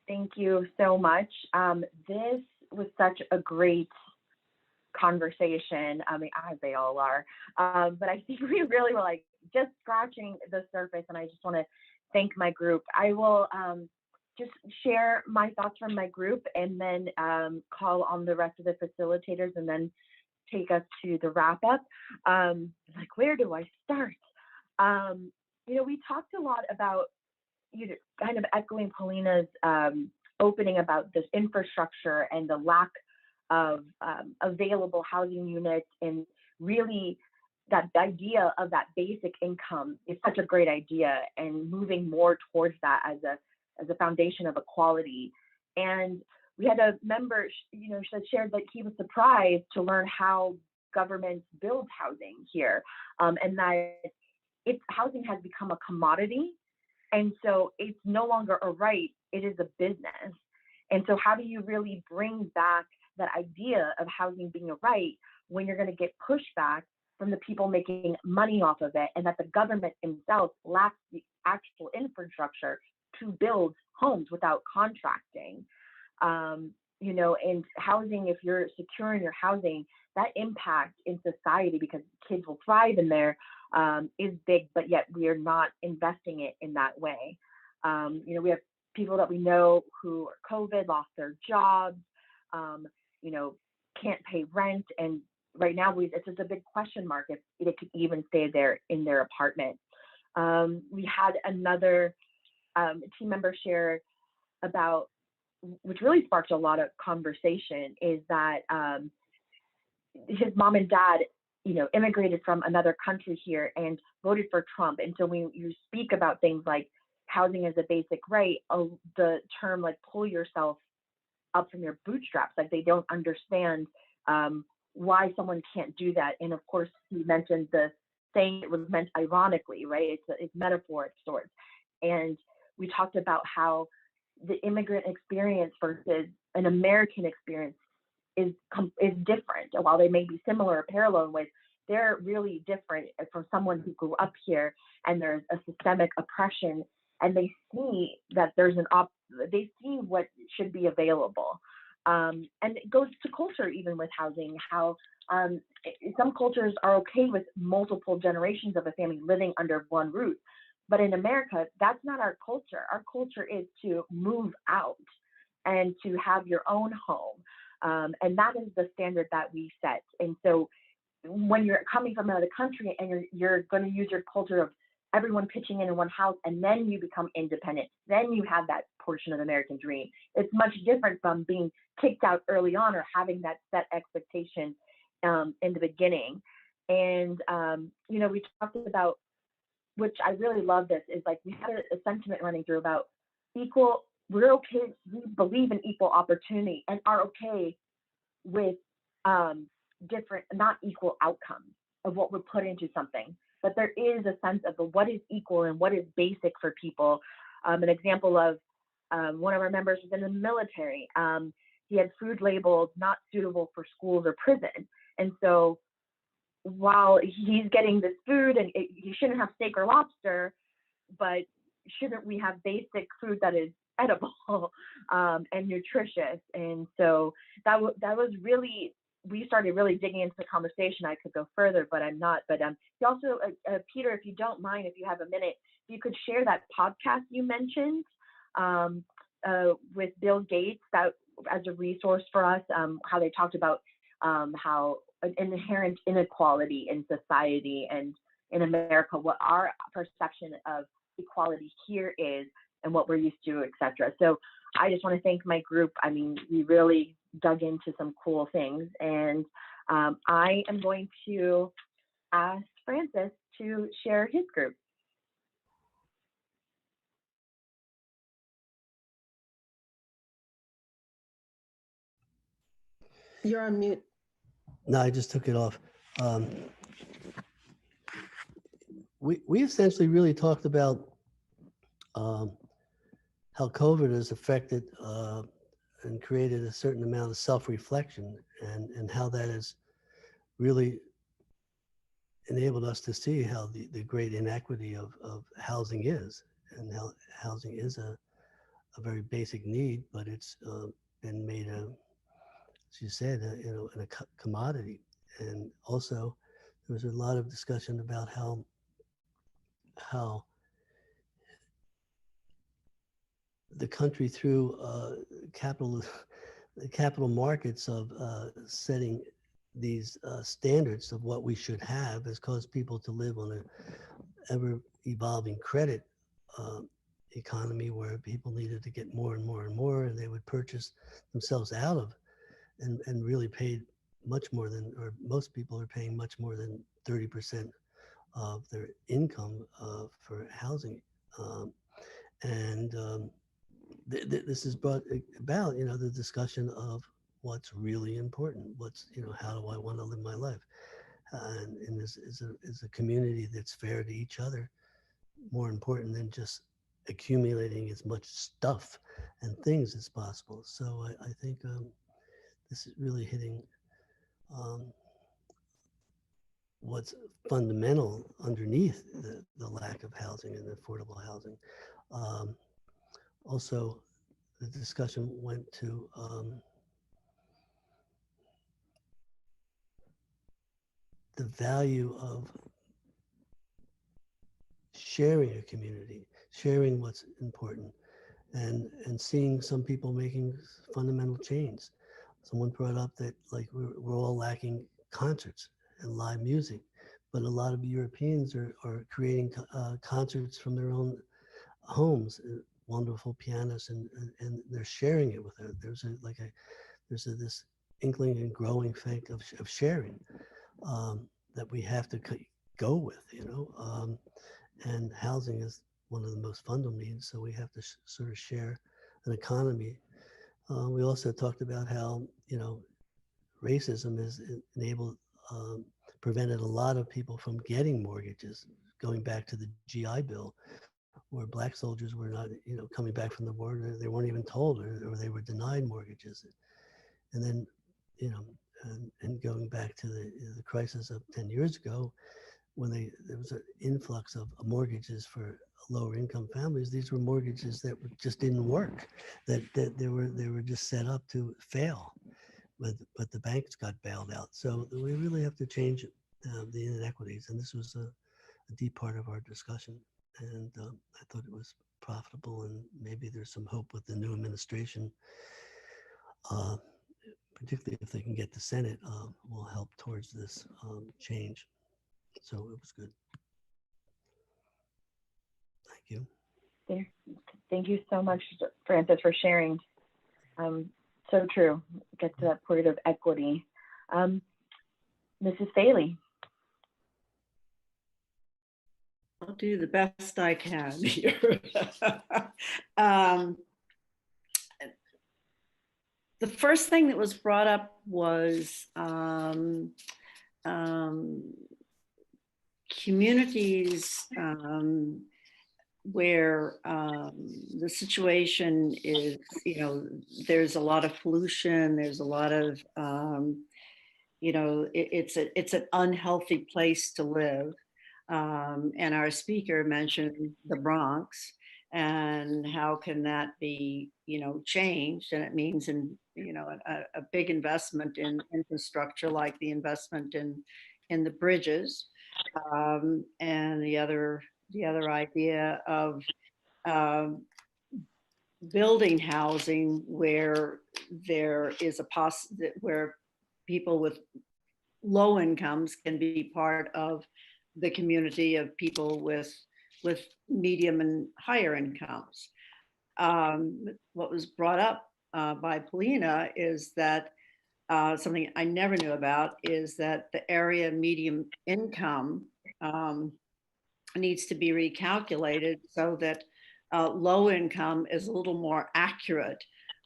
Thank you so much. This was such a great conversation. I mean, as they all are. But I think we really were like just scratching the surface, and I just want to thank my group. I will just share my thoughts from my group and then call on the rest of the facilitators and then take us to the wrap up. Like, where do I start? Um, we talked a lot about kind of echoing Paulina's opening about this infrastructure and the lack of available housing units, and really that idea of that basic income is such a great idea, and moving more towards that as a foundation of equality. And we had a member, that shared that he was surprised to learn how governments build housing here, and that it's housing has become a commodity, and so it's no longer a right, it is a business. And so how do you really bring back that idea of housing being a right when you're going to get pushback from the people making money off of it, and that the government themselves lacks the actual infrastructure to build homes without contracting? And housing, if you're secure in your housing, that impact in society, because kids will thrive in there, is big, but yet we are not investing it in that way. We have people that we know who are COVID, lost their jobs, um, you know, can't pay rent. And right now it's just a big question mark if they could even stay there in their apartment. We had another team member share about, which really sparked a lot of conversation, is that his mom and dad, immigrated from another country here and voted for Trump. And so when you speak about things like housing as a basic right, the term like pull yourself up from your bootstraps, like they don't understand why someone can't do that. And of course, he mentioned the saying, it was meant ironically, right? It's metaphor of sorts. And we talked about how the immigrant experience versus an American experience is different. While they may be similar or parallel in ways, they're really different from someone who grew up here and there's a systemic oppression, and they see that there's they see what should be available. And it goes to culture, even with housing, how some cultures are okay with multiple generations of a family living under one roof. But in America, that's not our culture. Our culture is to move out and to have your own home. And that is the standard that we set. And so when you're coming from another country and you're going to use your culture of everyone pitching in one house, and then you become independent, then you have that portion of the American dream. It's much different from being kicked out early on or having that set expectation in the beginning. And, we talked about, which I really love this, is like we had a sentiment running through about we're okay, we believe in equal opportunity and are okay with different, not equal outcomes of what we're put into something. But there is a sense of what is equal and what is basic for people. An example of one of our members was in the military. He had food labeled not suitable for schools or prison. And so while he's getting this food and he shouldn't have steak or lobster, but shouldn't we have basic food that is edible and nutritious? And so that was really, we started really digging into the conversation. I could go further, but I'm not. But you also, Peter, if you don't mind, if you have a minute, if you could share that podcast you mentioned with Bill Gates, that as a resource for us, how they talked about how an inherent inequality in society and in America, what our perception of equality here is and what we're used to, et cetera. So I just want to thank my group. I mean, we really dug into some cool things. And I am going to ask Francis to share his group. You're on mute. No, I just took it off. We essentially really talked about how COVID has affected and created a certain amount of self-reflection, and how that has really enabled us to see how the great inequity of housing is, and how housing is a very basic need, but it's been made a, as you said, in a commodity. And also, there was a lot of discussion about how the country through the capital markets of setting these standards of what we should have has caused people to live on an ever evolving credit uh, economy where people needed to get more and more and more, and they would purchase themselves out of and really paid much more than, or most people are paying much more than 30% of their income for housing. And this has brought about, the discussion of what's really important. What's, how do I want to live my life? And is a community that's fair to each other more important than just accumulating as much stuff and things as possible. So I think this is really hitting what's fundamental underneath the lack of housing and affordable housing. Um, Also, the discussion went to the value of sharing a community, sharing what's important, and seeing some people making fundamental change. Someone brought up that like we're all lacking concerts and live music, but a lot of Europeans are creating concerts from their own homes, wonderful pianists, and they're sharing it with her. There's this inkling and growing fact of sharing that we have to go with, and housing is one of the most fundamental needs. So we have to sort of share an economy. We also talked about how, racism has enabled, prevented a lot of people from getting mortgages, going back to the GI Bill, where black soldiers were not, coming back from the war, they weren't even told, or they were denied mortgages. And then, and going back to the crisis of 10 years ago, when there was an influx of mortgages for lower income families, these were mortgages that just didn't work, that they were just set up to fail, but the banks got bailed out. So we really have to change the inequities, and this was a deep part of our discussion. And I thought it was profitable, and maybe there's some hope with the new administration, particularly if they can get the Senate, will help towards this change. So it was good. Thank you. Thank you so much, Francis, for sharing. So true. Get to that point of equity. Mrs. Faley. I'll do the best I can here. The first thing that was brought up was communities where the situation is, there's a lot of pollution, there's a lot of, it's an unhealthy place to live. And our speaker mentioned the Bronx and how can that be, changed? And it means a big investment in infrastructure, like the investment in the bridges, and the other idea of building housing where there is where people with low incomes can be part of the community of people with medium and higher incomes. What was brought up by Polina is that something I never knew about is that the area medium income needs to be recalculated so that low income is a little more accurate.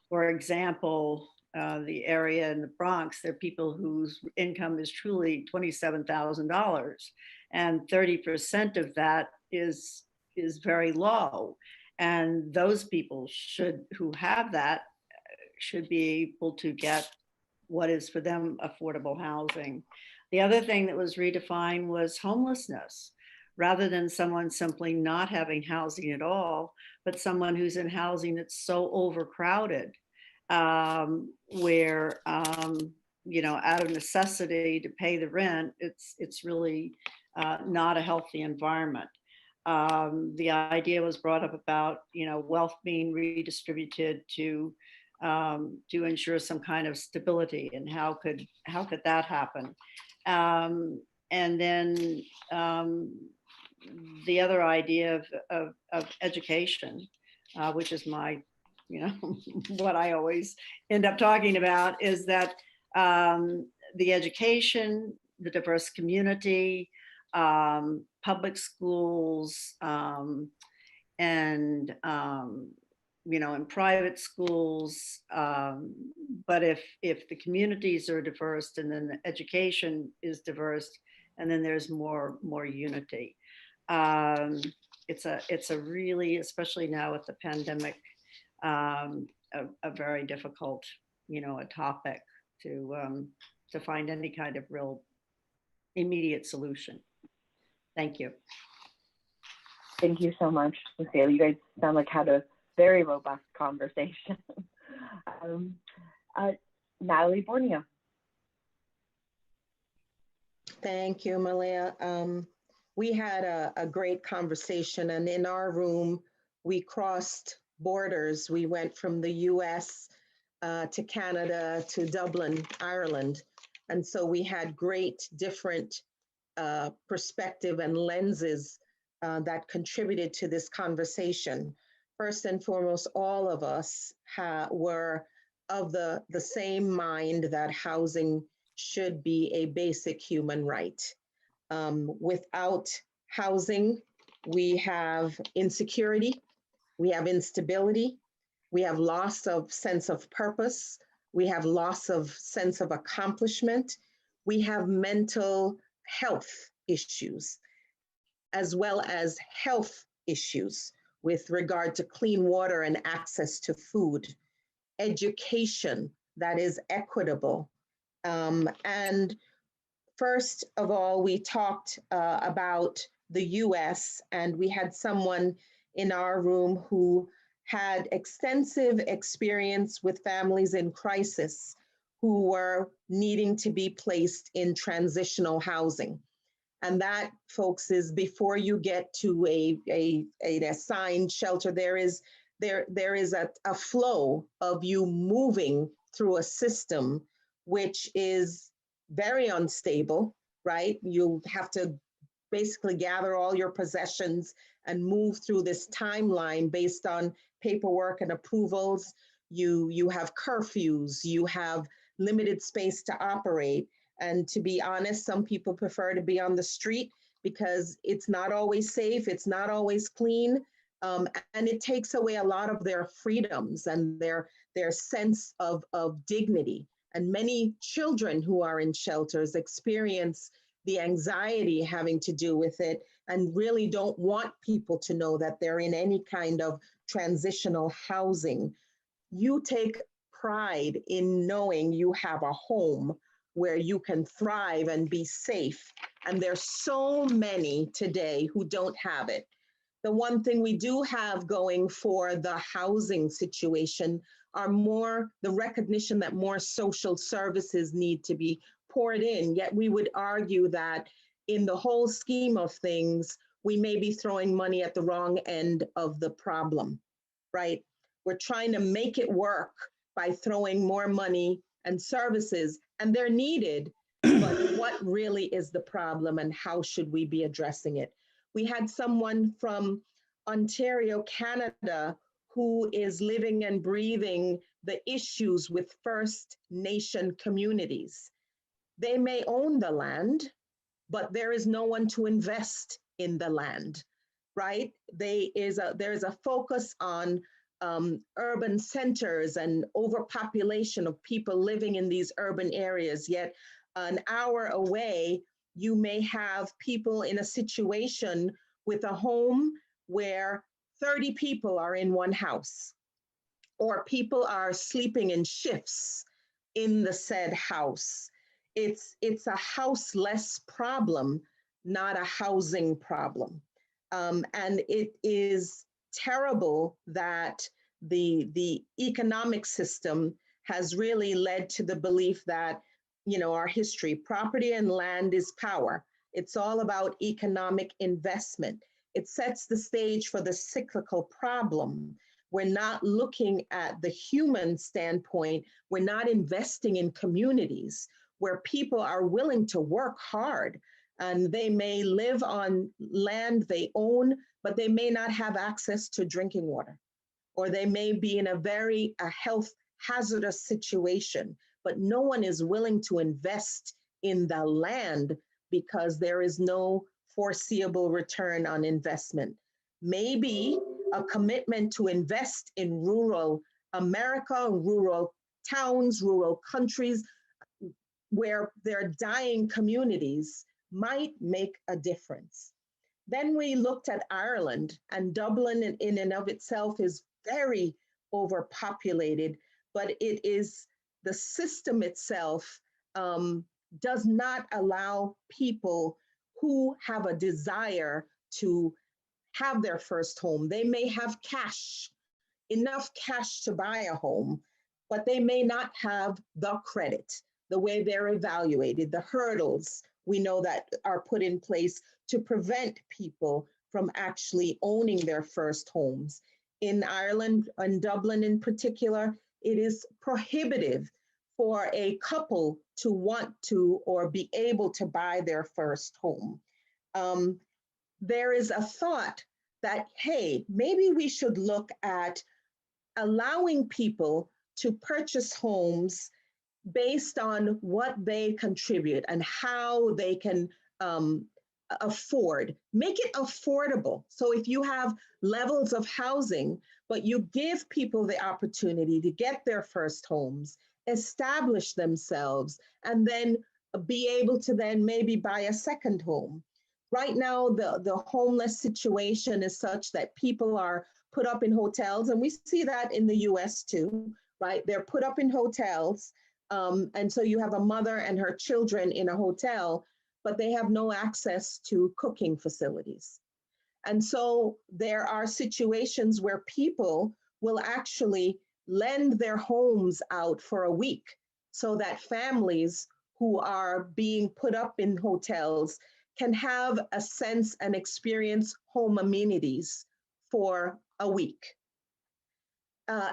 For example, the area in the Bronx, there are people whose income is truly $27,000, and 30% of that is very low. And those people who have that should be able to get what is for them affordable housing. The other thing that was redefined was homelessness. rather than someone simply not having housing at all, but someone who's in housing that's so overcrowded, where, out of necessity to pay the rent, it's really not a healthy environment. The idea was brought up about, wealth being redistributed to ensure some kind of stability, and how could that happen? And then the other idea of education, which is my, what I always end up talking about, is that the education, the diverse community, public schools, and in private schools. But if the communities are diverse, and then the education is diverse, and then there's more unity. It's a really, especially now with the pandemic, a very difficult, a topic to find any kind of real immediate solution. Thank you. Thank you so much, Lucille. You guys sound like had a very robust conversation. Natalie Borneo. Thank you, Malia. We had a great conversation, and in our room, we crossed borders. We went from the US to Canada to Dublin, Ireland. And so we had great different perspective and lenses that contributed to this conversation. First and foremost, all of us were of the same mind that housing should be a basic human right. Without housing, we have insecurity, we have instability, we have loss of sense of purpose, we have loss of sense of accomplishment, we have mental health issues, as well as health issues with regard to clean water and access to food, education that is equitable. And first of all, we talked about the US, and we had someone in our room who had extensive experience with families in crisis who were needing to be placed in transitional housing. And that, folks, is before you get to an assigned shelter, there is a flow of you moving through a system which is very unstable, right? You have to basically gather all your possessions and move through this timeline based on paperwork and approvals. You have curfews, you have limited space to operate. And to be honest, some people prefer to be on the street because it's not always safe, it's not always clean, and it takes away a lot of their freedoms and their sense of dignity. And many children who are in shelters experience the anxiety having to do with it and really don't want people to know that they're in any kind of transitional housing. You take pride in knowing you have a home where you can thrive and be safe. And there's so many today who don't have it. The one thing we do have going for the housing situation are more the recognition that more social services need to be poured in. Yet we would argue that in the whole scheme of things, we may be throwing money at the wrong end of the problem, right? We're trying to make it work by throwing more money and services, and they're needed, but what really is the problem and how should we be addressing it? We had someone from Ontario, Canada, who is living and breathing the issues with First Nation communities. They may own the land, but there is no one to invest in the land, right? There is a focus on urban centers and overpopulation of people living in these urban areas, yet an hour away, you may have people in a situation with a home where 30 people are in one house, or people are sleeping in shifts in the said house. It's a houseless problem, not a housing problem. And it is terrible that the economic system has really led to the belief that, our history, property and land is power. It's all about economic investment. It sets the stage for the cyclical problem. We're not looking at the human standpoint. We're not investing in communities where people are willing to work hard, and they may live on land they own, but they may not have access to drinking water, or they may be in a health hazardous situation, but no one is willing to invest in the land because there is no foreseeable return on investment. Maybe a commitment to invest in rural America, rural towns, rural countries where there are dying communities might make a difference. Then we looked at Ireland, and Dublin in and of itself is very overpopulated, but it is the system itself does not allow people who have a desire to have their first home. They may have cash, enough cash to buy a home, but they may not have the credit, the way they're evaluated, the hurdles we know that are put in place to prevent people from actually owning their first homes. In Ireland and Dublin in particular, it is prohibitive for a couple to want to or be able to buy their first home. There is a thought that, hey, maybe we should look at allowing people to purchase homes based on what they contribute and how they can afford. Make it affordable. So if you have levels of housing, but you give people the opportunity to get their first homes, establish themselves, and then be able to then maybe buy a second home. Right now, the homeless situation is such that people are put up in hotels, and we see that in the US too, right? They're put up in hotels. And so you have a mother and her children in a hotel, but they have no access to cooking facilities. And so there are situations where people will actually lend their homes out for a week so that families who are being put up in hotels can have a sense and experience home amenities for a week.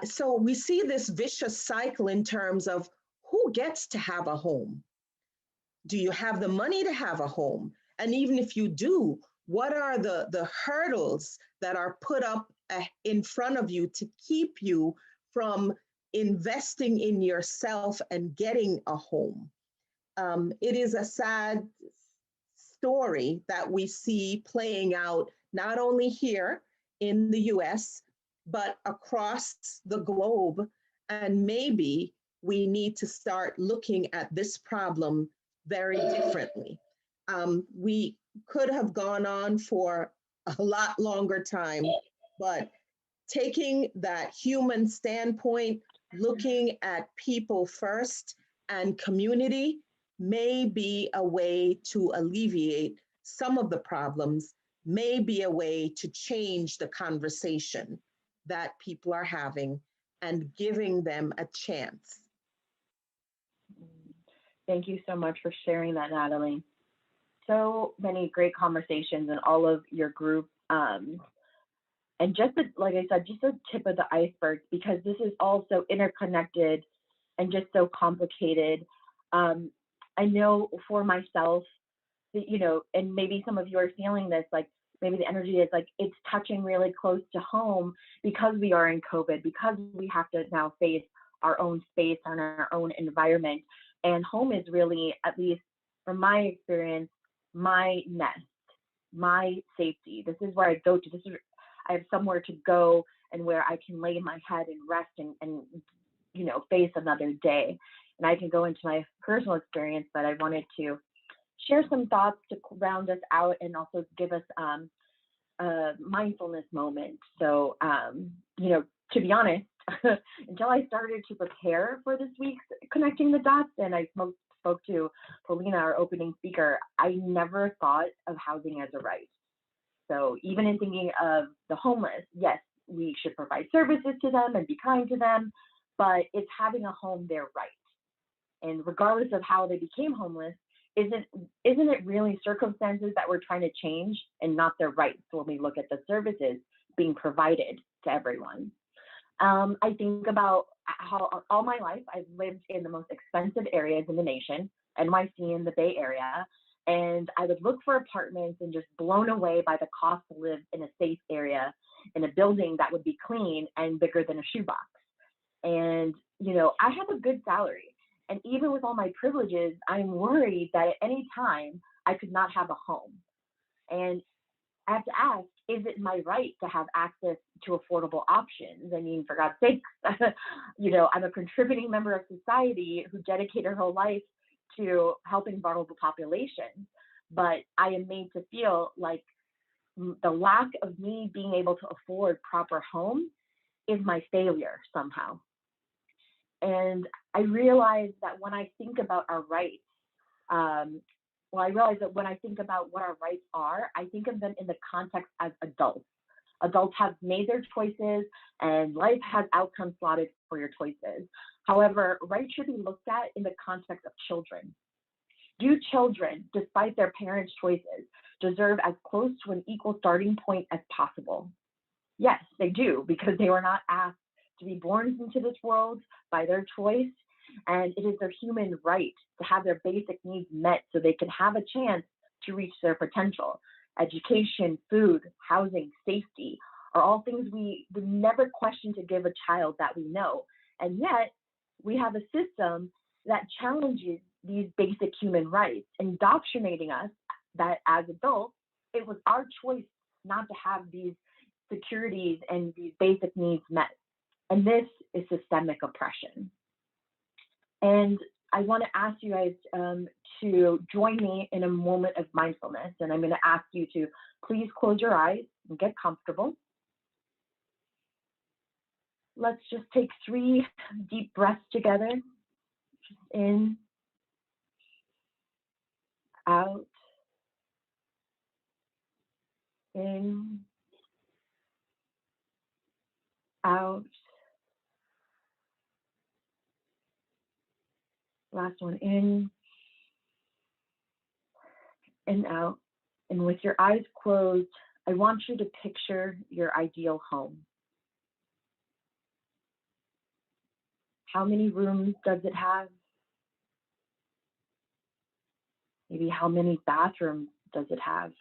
So we see this vicious cycle in terms of who gets to have a home? Do you have the money to have a home? And even if you do, what are the hurdles that are put up in front of you to keep you from investing in yourself and getting a home? It is a sad story that we see playing out not only here in the US, but across the globe. And maybe we need to start looking at this problem very differently. We could have gone on for a lot longer time, but taking that human standpoint, looking at people first and community may be a way to alleviate some of the problems, may be a way to change the conversation that people are having and giving them a chance. Thank you so much for sharing that, Natalie. So many great conversations in all of your group. And just like I said, just a tip of the iceberg, because this is all so interconnected and just so complicated. I know for myself, that, and maybe some of you are feeling this, like maybe the energy is like it's touching really close to home because we are in COVID, because we have to now face our own space and our own environment. And home is really, at least from my experience, my nest, my safety. This is where I go to. I have somewhere to go and where I can lay my head and rest and face another day. And I can go into my personal experience, but I wanted to share some thoughts to round us out and also give us a mindfulness moment. So, to be honest, until I started to prepare for this week's Connecting the Dots and I smoked spoke to Paulina, our opening speaker, I never thought of housing as a right. So even in thinking of the homeless, yes, we should provide services to them and be kind to them, but it's having a home their right. And regardless of how they became homeless, isn't it really circumstances that we're trying to change and not their rights when we look at the services being provided to everyone? I think about how all my life I've lived in the most expensive areas in the nation, NYC and the Bay Area, and I would look for apartments and just blown away by the cost to live in a safe area in a building that would be clean and bigger than a shoebox. And, you know, I have a good salary. And even with all my privileges, I'm worried that at any time I could not have a home. And I have to ask, is it my right to have access to affordable options? I mean, for God's sake, you know, I'm a contributing member of society who dedicated her whole life to helping vulnerable populations, but I am made to feel like the lack of me being able to afford proper homes is my failure somehow. And I realize that when I think about our rights, I realize that when I think about what our rights are, I think of them in the context as adults. Adults have made their choices and life has outcomes slotted for your choices. However, rights should be looked at in the context of children. Do children, despite their parents' choices, deserve as close to an equal starting point as possible? Yes, they do, because they were not asked to be born into this world by their choice, and it is their human right to have their basic needs met so they can have a chance to reach their potential. Education, food, housing, safety are all things we would never question to give a child that we know, and yet we have a system that challenges these basic human rights, indoctrinating us that as adults, it was our choice not to have these securities and these basic needs met. And this is systemic oppression. And I want to ask you guys to join me in a moment of mindfulness. And I'm going to ask you to please close your eyes and get comfortable. Let's just take 3 deep breaths together. In, out, in, out. Last one, in and out. And with your eyes closed, I want you to picture your ideal home. How many rooms does it have? Maybe how many bathrooms does it have?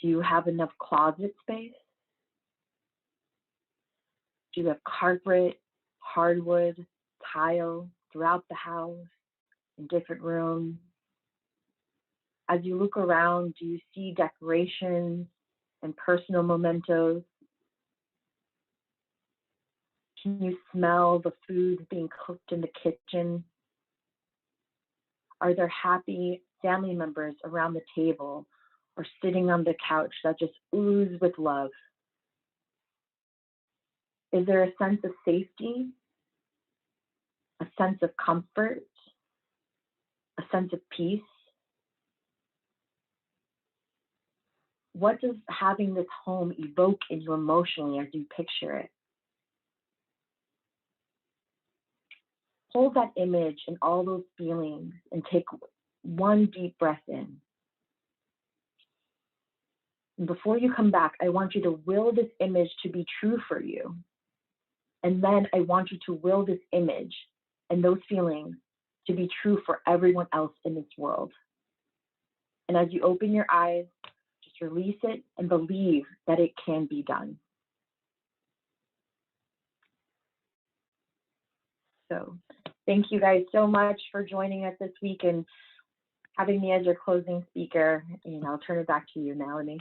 Do you have enough closet space? Do you have carpet, hardwood, tile throughout the house, in different rooms? As you look around, do you see decorations and personal mementos? Can you smell the food being cooked in the kitchen? Are there happy family members around the table or sitting on the couch that just ooze with love? Is there a sense of safety, a sense of comfort, a sense of peace? What does having this home evoke in you emotionally as you picture it? Hold that image and all those feelings and take one deep breath in. And before you come back, I want you to will this image to be true for you. And then I want you to will this image and those feelings to be true for everyone else in this world. And as you open your eyes, just release it and believe that it can be done. So thank you guys so much for joining us this week and having me as your closing speaker. And I'll turn it back to you, Melanie.